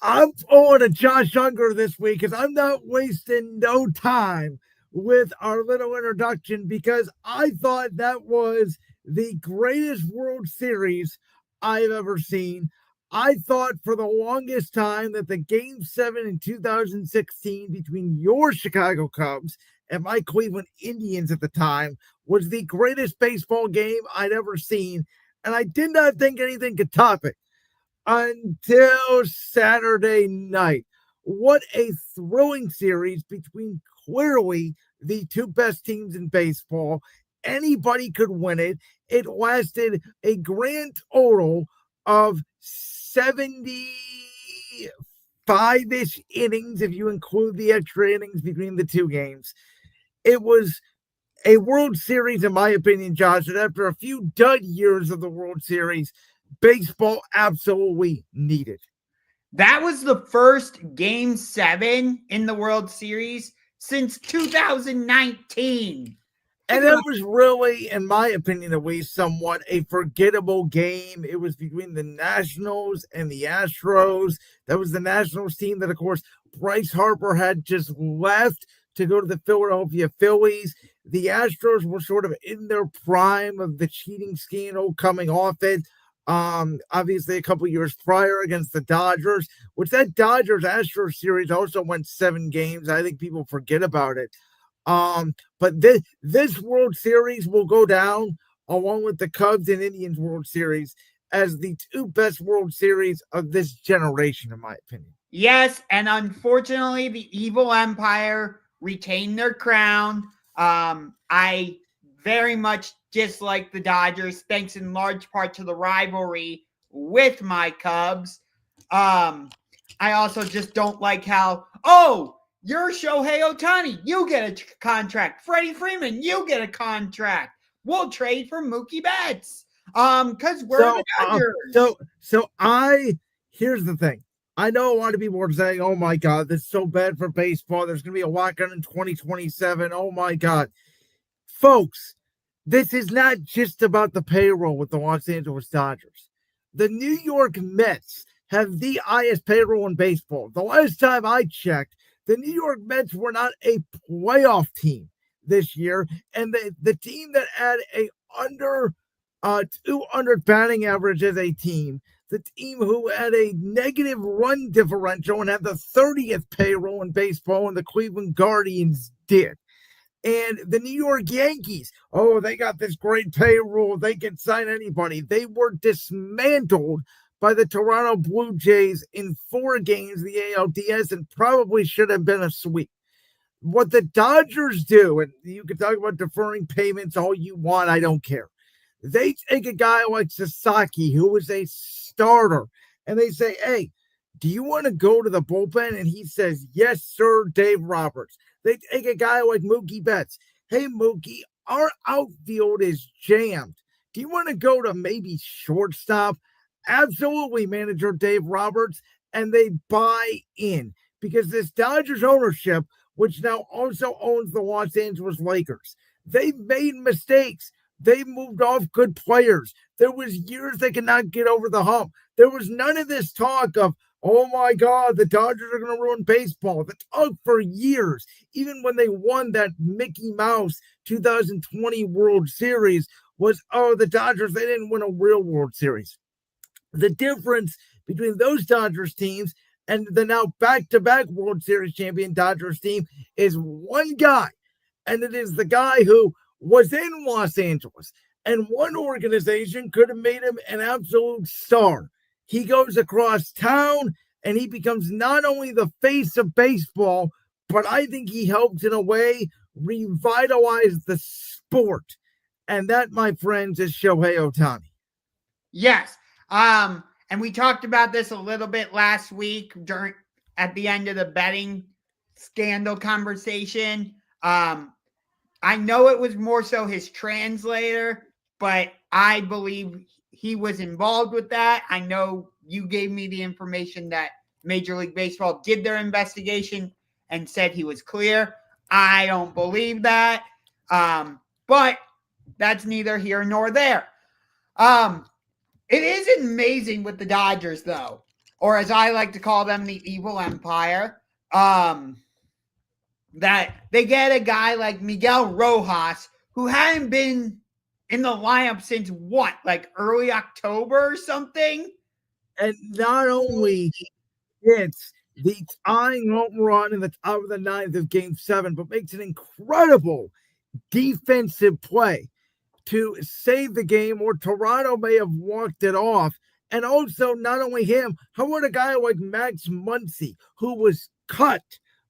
I'm on a Josh Ungar this week because I'm not wasting no time with our little introduction because I thought that was the greatest World Series I've ever seen. I thought for the longest time that the Game 7 in 2016 between your Chicago Cubs and my Cleveland Indians at the time was the greatest baseball game I'd ever seen. And I did not think anything could top it until Saturday night. What a thrilling series between clearly the two best teams in baseball. Anybody could win it. It lasted a grand total of 75-ish innings if you include the extra innings between the two games. It was a World Series, in my opinion, Josh, and after a few dud years of the World Series, baseball absolutely needed. That was the first Game 7 in the World Series since 2019. And it was really, in my opinion at least, somewhat a forgettable game. It was between the Nationals and the Astros. That was the Nationals team that, of course, Bryce Harper had just left to go to the Philadelphia Phillies. The Astros were sort of in their prime of the cheating scandal coming off it. Obviously a couple years prior against the Dodgers, which that Dodgers Astros series also went 7 games. I think people forget about it. But this World Series will go down along with the Cubs and Indians World Series as the two best World Series of this generation, in my opinion. Yes, and unfortunately, the evil empire retained their crown. I very much dislike the Dodgers, thanks in large part to the rivalry with my Cubs. I also just don't like how, you're Shohei Ohtani, you get a contract. Freddie Freeman, you get a contract. We'll trade for Mookie Betts. Because we're the Dodgers. Here's the thing. I know a lot of people are saying, oh my God, this is so bad for baseball. There's going to be a lockout in 2027. Oh my God. Folks, this is not just about the payroll with the Los Angeles Dodgers. The New York Mets have the highest payroll in baseball. The last time I checked, the New York Mets were not a playoff team this year, and the team that had a under 200 batting average as a team, the team who had a negative run differential and had the 30th payroll in baseball, and the Cleveland Guardians did. And the New York Yankees, they got this great payroll. They can sign anybody. They were dismantled by the Toronto Blue Jays in 4 games, the ALDS, and probably should have been a sweep. What the Dodgers do, and you can talk about deferring payments all you want, I don't care. They take a guy like Sasaki, who is a starter, and they say, hey, do you want to go to the bullpen? And he says, yes, sir, Dave Roberts. They take a guy like Mookie Betts. Hey, Mookie, our outfield is jammed. Do you want to go to maybe shortstop? Absolutely, manager Dave Roberts. And they buy in because this Dodgers ownership, which now also owns the Los Angeles Lakers, they've made mistakes. They moved off good players. There was years they could not get over the hump. There was none of this talk of, oh my God, the Dodgers are going to ruin baseball. The talk for years, even when they won that Mickey Mouse 2020 World Series, was, the Dodgers, they didn't win a real World Series. The difference between those Dodgers teams and the now back-to-back World Series champion Dodgers team is one guy, and it is the guy who was in Los Angeles, and one organization could have made him an absolute star. He goes across town, and he becomes not only the face of baseball, but I think he helps in a way revitalize the sport. And that, my friends, is Shohei Ohtani. Yes. And we talked about this a little bit last week at the end of the betting scandal conversation. I know it was more so his translator, but I believe he was involved with that. I know you gave me the information that Major League Baseball did their investigation and said he was clear. I don't believe that. But that's neither here nor there. It is amazing with the Dodgers, though. or as I like to call them, the evil empire, that they get a guy like Miguel Rojas, who hadn't been in the lineup since what, like early October or something? And not only hits the tying home run in the top of the ninth of Game 7, but makes an incredible defensive play to save the game, or Toronto may have walked it off. And also, not only him, how about a guy like Max Muncy, who was cut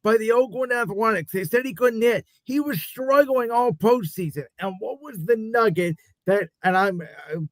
by the Oakland Athletics? They said he couldn't hit. He was struggling all postseason. And what was the nugget that, and I'm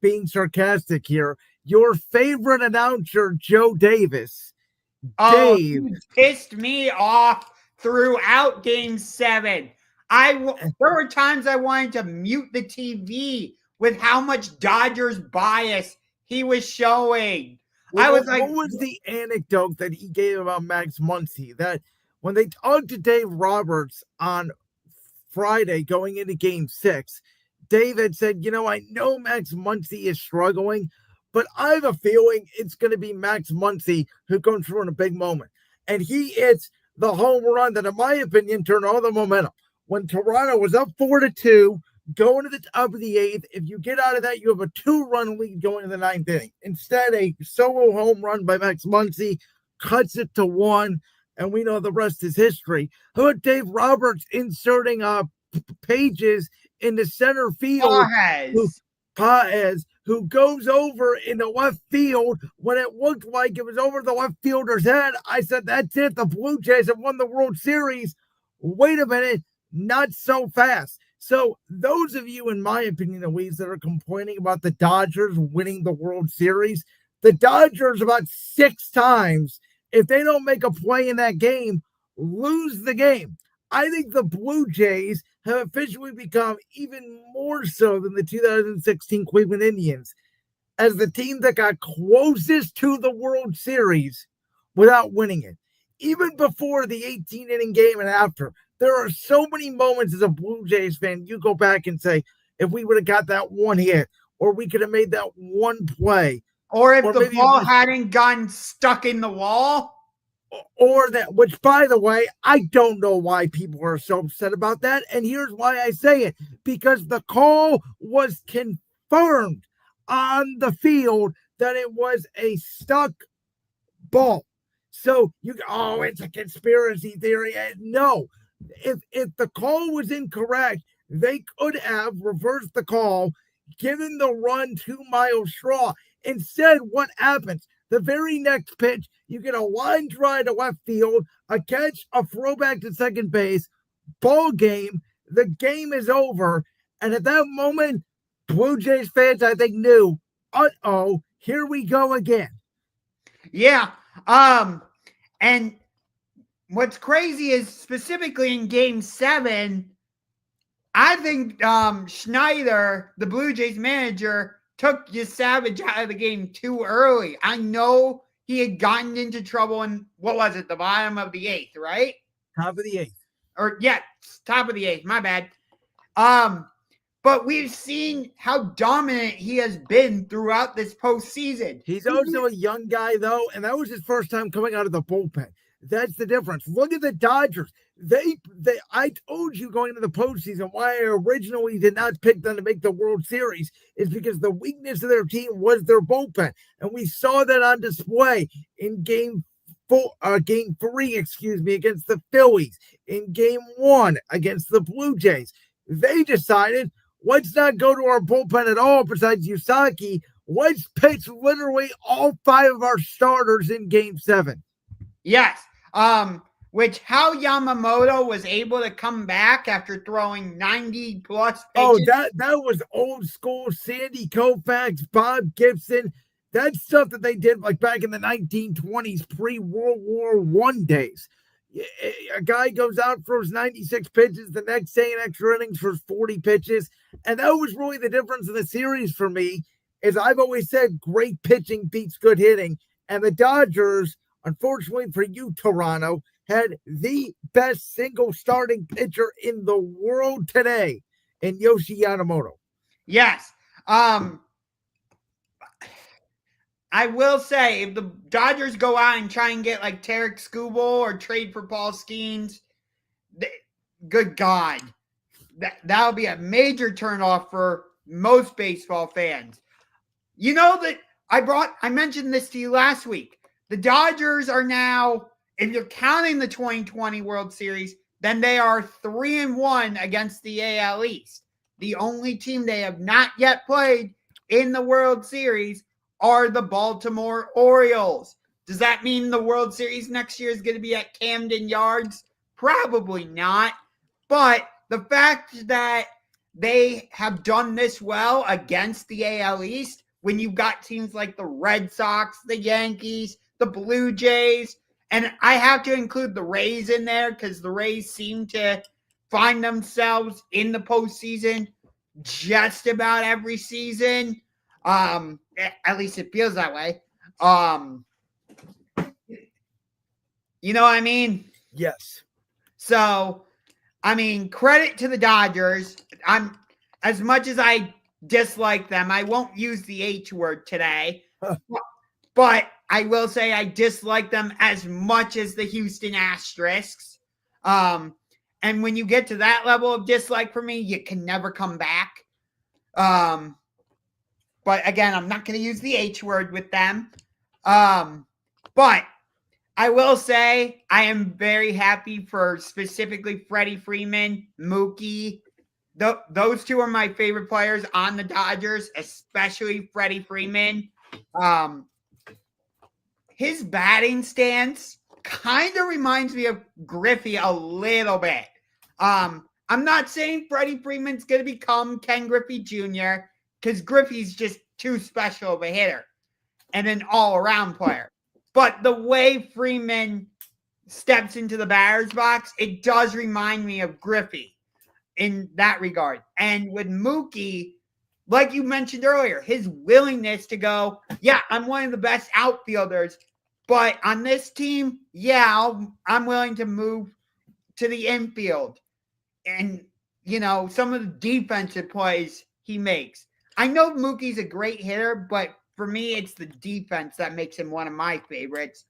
being sarcastic here, your favorite announcer, Joe Davis, Dave, He pissed me off throughout Game 7. There were times I wanted to mute the TV with how much Dodgers bias he was showing. I was like, what was the anecdote that he gave about Max Muncy? That when they talked to Dave Roberts on Friday going into Game 6, Dave had said, I know Max Muncy is struggling, but I have a feeling it's going to be Max Muncy who comes through in a big moment. And he hits the home run that, in my opinion, turned all the momentum. When Toronto was up 4-2, going to the top of the 8th, if you get out of that, you have a 2-run lead going to the 9th inning. Instead, a solo home run by Max Muncy cuts it to 1, and we know the rest is history. How about Dave Roberts inserting Pages in the center field? Paez, who goes over in the left field when it looked like it was over the left fielder's head. I said, that's it. The Blue Jays have won the World Series. Wait a minute. Not so fast. So those of you, in my opinion, Louise, that are complaining about the Dodgers winning the World Series, the Dodgers about 6 times, if they don't make a play in that game, lose the game. I think the Blue Jays have officially become even more so than the 2016 Cleveland Indians as the team that got closest to the World Series without winning it. Even before the 18-inning game and after, there are so many moments as a Blue Jays fan, you go back and say, if we would have got that one hit, or we could have made that one play. Or if the ball hadn't gotten stuck in the wall. Or that, which, by the way, I don't know why people are so upset about that. And here's why I say it. Because the call was confirmed on the field that it was a stuck ball. So it's a conspiracy theory. No. If the call was incorrect, they could have reversed the call, given the run to Miles Straw. Instead, what happens? The very next pitch, you get a line drive to left field, a catch, a throwback to second base, ball game. The game is over. And at that moment, Blue Jays fans, I think, knew, here we go again. Yeah. And what's crazy is, specifically in Game 7, I think Schneider, the Blue Jays manager, took Savage out of the game too early. I know he had gotten into trouble in, what was it, the bottom of the 8th, right? Top of the 8th. Top of the 8th, my bad. But we've seen how dominant he has been throughout this postseason. He's also a young guy, though, and that was his first time coming out of the bullpen. That's the difference. Look at the Dodgers. I told you going into the postseason why I originally did not pick them to make the World Series is because the weakness of their team was their bullpen. And we saw that on display in game 3, against the Phillies, in game 1 against the Blue Jays. They decided, let's not go to our bullpen at all besides Yusaki. Let's pitch literally all 5 of our starters in game 7. Yes. Which how Yamamoto was able to come back after throwing 90 plus pitches. Oh, that was old school. Sandy Koufax, Bob Gibson. That's stuff that they did like back in the 1920s, pre-World War I days. A guy goes out, throws 96 pitches, the next day in extra innings for 40 pitches. And that was really the difference in the series for me, is I've always said great pitching beats good hitting. And the Dodgers, unfortunately for you, Toronto, had the best single starting pitcher in the world today in Yoshi Yamamoto. Yes. I will say, if the Dodgers go out and try and get like Tarek Skubal or trade for Paul Skeens, good God, that'll be a major turnoff for most baseball fans. You know that I mentioned this to you last week. The Dodgers are now, if you're counting the 2020 World Series, then they are 3-1 against the AL East. The only team they have not yet played in the World Series are the Baltimore Orioles. Does that mean the World Series next year is going to be at Camden Yards? Probably not. But the fact that they have done this well against the AL East, when you've got teams like the Red Sox, the Yankees, the Blue Jays, and I have to include the Rays in there because the Rays seem to find themselves in the postseason just about every season. At least it feels that way. You know what I mean? Yes. So, I mean, credit to the Dodgers. As much as I dislike them, I won't use the H word today. But I will say I dislike them as much as the Houston Asterisks. And when you get to that level of dislike for me, you can never come back. But again, I'm not going to use the H word with them. But I will say I am very happy for specifically Freddie Freeman, Mookie. Those two are my favorite players on the Dodgers, especially Freddie Freeman. His batting stance kind of reminds me of Griffey a little bit. I'm not saying Freddie Freeman's going to become Ken Griffey Jr. because Griffey's just too special of a hitter and an all-around player. But the way Freeman steps into the batter's box, it does remind me of Griffey in that regard. And with Mookie, like you mentioned earlier, his willingness to go, yeah, I'm one of the best outfielders, but on this team, yeah, I'm willing to move to the infield. And, you know, some of the defensive plays he makes. I know Mookie's a great hitter, but for me, it's the defense that makes him one of my favorites.